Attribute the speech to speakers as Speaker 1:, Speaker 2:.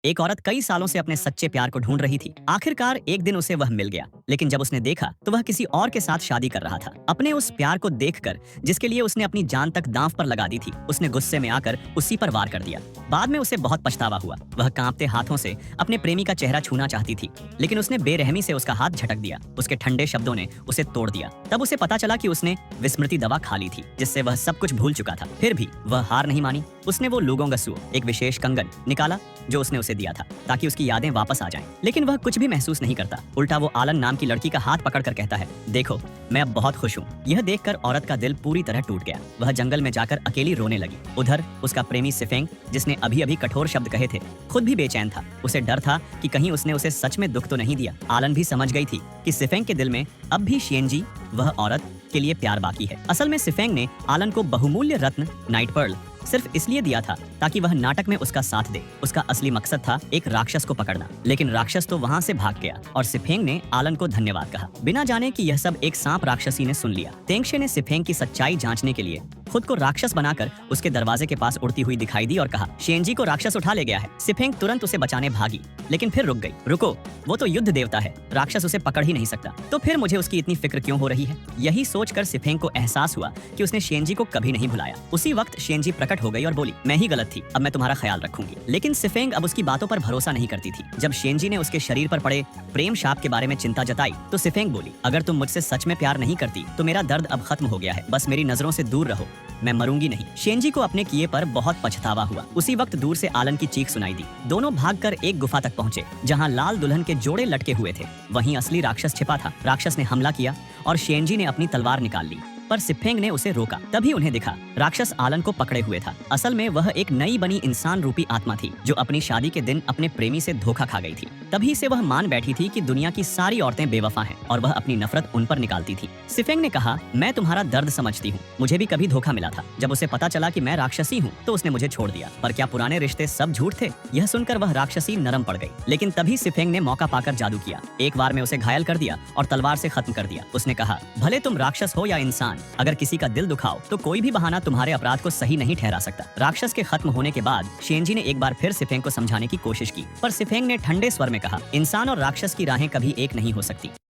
Speaker 1: एक औरत कई सालों से अपने सच्चे प्यार को ढूंढ रही थी। आखिरकार एक दिन उसे वह मिल गया, लेकिन जब उसने देखा तो वह किसी और के साथ शादी कर रहा था। अपने उस प्यार को देखकर, जिसके लिए उसने अपनी जान तक दांव पर लगा दी थी, उसने गुस्से में आकर उसी पर वार कर दिया। बाद में उसे बहुत पछतावा हुआ। वह कांपते हाथों से अपने प्रेमी का चेहरा छूना चाहती थी, लेकिन उसने बेरहमी से उसका हाथ झटक दिया। उसके ठंडे शब्दों ने उसे तोड़ दिया। तब उसे पता चला कि उसने विस्मृति दवा खा ली थी, जिससे वह सब कुछ भूल चुका था। फिर भी वह हार नहीं मानी। उसने वो लूगोंगसू, एक विशेष कंगन निकाला जो उसने उसे दिया था, ताकि उसकी यादें वापस आ जाएं। लेकिन वह कुछ भी महसूस नहीं करता। उल्टा वो आलन नाम की लड़की का हाथ पकड़कर कहता है, देखो मैं अब बहुत खुश हूँ। यह देखकर औरत का दिल पूरी तरह टूट गया। वह जंगल में जाकर अकेली रोने लगी। उधर उसका प्रेमी सिफेंग, जिसने अभी अभी कठोर शब्द कहे थे, खुद भी बेचैन था। उसे डर था कि कहीं उसने उसे सच में दुख तो नहीं दिया। आलन भी समझ गई थी कि सिफेंग के दिल में अब भी शिएनजी, वह औरत, के लिए प्यार बाकी है। असल में सिफेंग ने आलन को बहुमूल्य रत्न नाइट पर्ल सिर्फ इसलिए दिया था ताकि वह नाटक में उसका साथ दे। उसका असली मकसद था एक राक्षस को पकड़ना, लेकिन राक्षस तो वहाँ से भाग गया और सिफेंग ने आलन को धन्यवाद कहा, बिना जाने कि यह सब एक सांप राक्षसी ने सुन लिया। तेंगशे ने सिफेंग की सच्चाई जांचने के लिए खुद को राक्षस बनाकर उसके दरवाजे के पास उड़ती हुई दिखाई दी और कहा, शिएनजी को राक्षस उठा ले गया है। सिफेंग तुरंत उसे बचाने भागी, लेकिन फिर रुक गई। रुको, वो तो युद्ध देवता है, राक्षस उसे पकड़ ही नहीं सकता, तो फिर मुझे उसकी इतनी फिक्र क्यों हो रही है? यही सोचकर सिफेंग को एहसास हुआ कि उसने शिएनजी को कभी नहीं भुलाया। उसी वक्त शिएनजी प्रकट हो गई और बोली, मैं ही गलत थी, अब मैं तुम्हारा ख्याल रखूंगी। लेकिन सिफेंग अब उसकी बातों पर भरोसा नहीं करती थी। जब शिएनजी ने उसके शरीर पर पड़े प्रेम शाप के बारे में चिंता जताई, तो सिफेंग बोली, अगर तुम मुझसे सच में प्यार नहीं करती तो मेरा दर्द अब खत्म हो गया है। बस मेरी नजरों से दूर रहो, मैं मरूंगी नहीं। शिएनजी को अपने किए पर बहुत पछतावा हुआ। उसी वक्त दूर से आलन की चीख सुनाई दी। दोनों भागकर एक गुफा तक पहुंचे, जहां लाल दुल्हन के जोड़े लटके हुए थे। वहीं असली राक्षस छिपा था। राक्षस ने हमला किया और शिएनजी ने अपनी तलवार निकाल ली, पर सिफेंग ने उसे रोका। तभी उन्हें दिखा, राक्षस आलन को पकड़े हुए था। असल में वह एक नई बनी इंसान रूपी आत्मा थी, जो अपनी शादी के दिन अपने प्रेमी से धोखा खा गई थी। तभी से वह मान बैठी थी कि दुनिया की सारी औरतें बेवफा हैं और वह अपनी नफरत उन पर निकालती थी। सिफेंग ने कहा, मैं तुम्हारा दर्द समझती हूँ, मुझे भी कभी धोखा मिला था। जब उसे पता चला कि मैं राक्षसी हूँ तो उसने मुझे छोड़ दिया। पर क्या पुराने रिश्ते सब झूठ थे? यह सुनकर वह राक्षसी नरम पड़ गई। लेकिन तभी सिफेंग ने मौका पाकर जादू किया। एक बार में उसे घायल कर दिया और तलवार से खत्म कर दिया। उसने कहा, भले तुम राक्षस हो या इंसान, अगर किसी का दिल दुखाओ तो कोई भी बहाना तुम्हारे अपराध को सही नहीं ठहरा सकता। राक्षस के खत्म होने के बाद शिएनजी ने एक बार फिर सिफेंग को समझाने की कोशिश की, पर सिफेंग ने ठंडे स्वर में कहा, इंसान और राक्षस की राहें कभी एक नहीं हो सकती।